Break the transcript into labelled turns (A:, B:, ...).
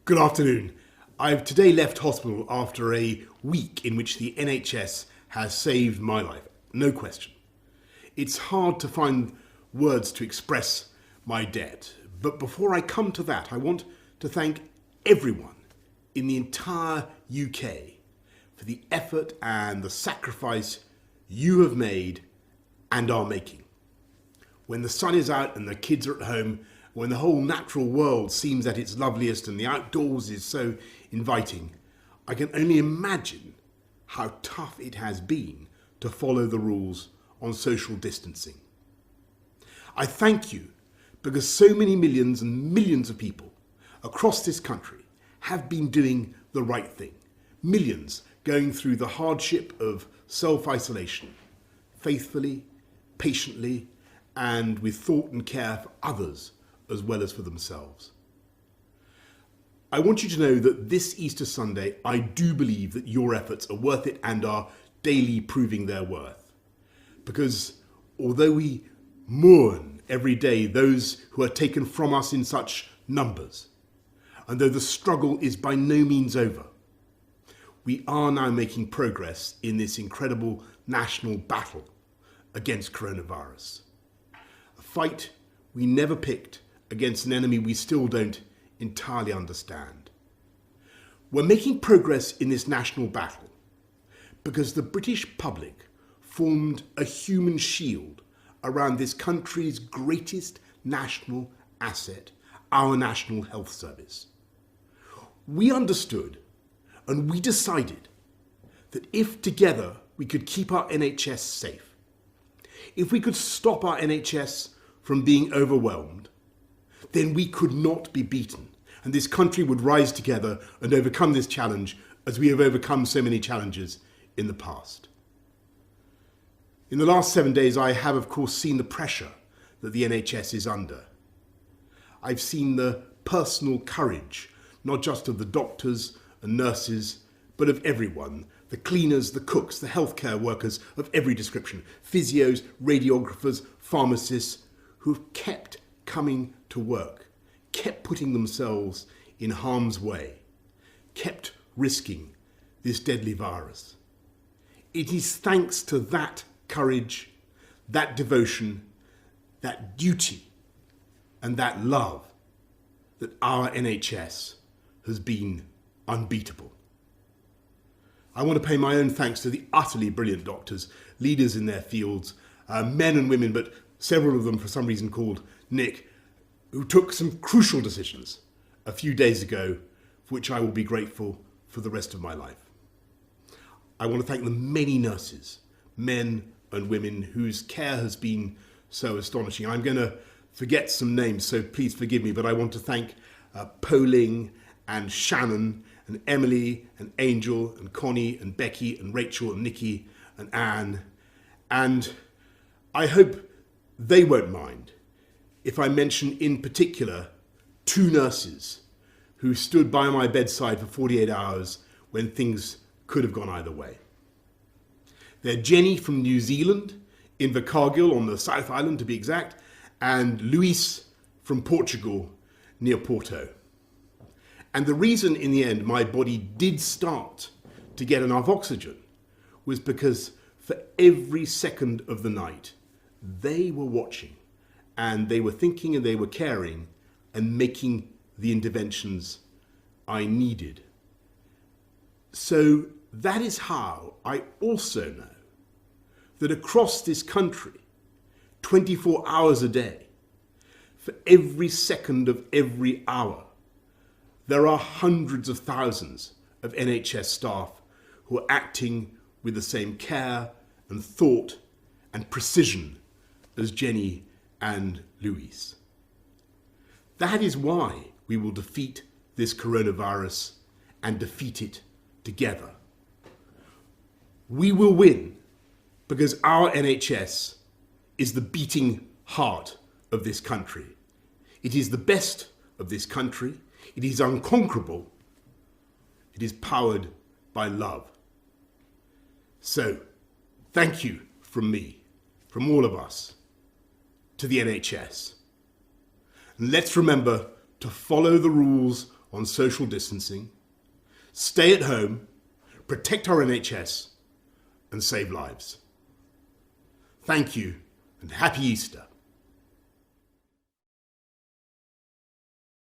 A: Good afternoon. I've today left hospital after a week in which the NHS has saved my life, no question. It's hard to find words to express my debt, but before I come to that, I want to thank everyone in the entire UK for the effort and the sacrifice you have made and are making. When the sun is out and the kids are at home, when the whole natural world seems at its loveliest and the outdoors is so inviting, I can only imagine how tough it has been to follow the rules on social distancing. I thank you because so many millions and millions of people across this country have been doing the right thing. Millions going through the hardship of self-isolation, faithfully, patiently, and with thought and care for others as well as for themselves. I want you to know that this Easter Sunday, I do believe that your efforts are worth it and are daily proving their worth. Because although we mourn every day those who are taken from us in such numbers, and though the struggle is by no means over, we are now making progress in this incredible national battle against coronavirus. A fight we never picked against an enemy we still don't entirely understand. We're making progress in this national battle because the British public formed a human shield around this country's greatest national asset, our National Health Service. We understood and we decided that if together we could keep our NHS safe, if we could stop our NHS from being overwhelmed, then we could not be beaten, and this country would rise together and overcome this challenge as we have overcome so many challenges in the past. In the last 7 days, I have, of course, seen the pressure that the NHS is under. I've seen the personal courage, not just of the doctors and nurses, but of everyone, the cleaners, the cooks, the healthcare workers of every description, physios, radiographers, pharmacists, who have kept coming to work, kept putting themselves in harm's way, kept risking this deadly virus. It is thanks to that courage, that devotion, that duty, and that love that our NHS has been unbeatable. I want to pay my own thanks to the utterly brilliant doctors, leaders in their fields, men and women, but several of them for some reason called Nick, who took some crucial decisions a few days ago, for which I will be grateful for the rest of my life. I want to thank the many nurses, men and women, whose care has been so astonishing. I'm going to forget some names, so please forgive me, but I want to thank Poling and Shannon and Emily and Angel and Connie and Becky and Rachel and Nikki and Anne. And I hope they won't mind if I mention in particular 2 nurses who stood by my bedside for 48 hours when things could have gone either way. They're Jenny from New Zealand, in Invercargill on the South Island to be exact, and Luis from Portugal near Porto. And the reason in the end my body did start to get enough oxygen was because for every second of the night, they were watching and they were thinking and they were caring and making the interventions I needed. So that is how I also know that across this country, 24 hours a day, for every second of every hour, there are hundreds of thousands of NHS staff who are acting with the same care and thought and precision as Jenny and Luis. That is why we will defeat this coronavirus and defeat it together. We will win because our NHS is the beating heart of this country. It is the best of this country. It is unconquerable. It is powered by love. So, thank you from me, from all of us, to the NHS. And let's remember to follow the rules on social distancing, stay at home, protect our NHS, and save lives. Thank you, and happy Easter.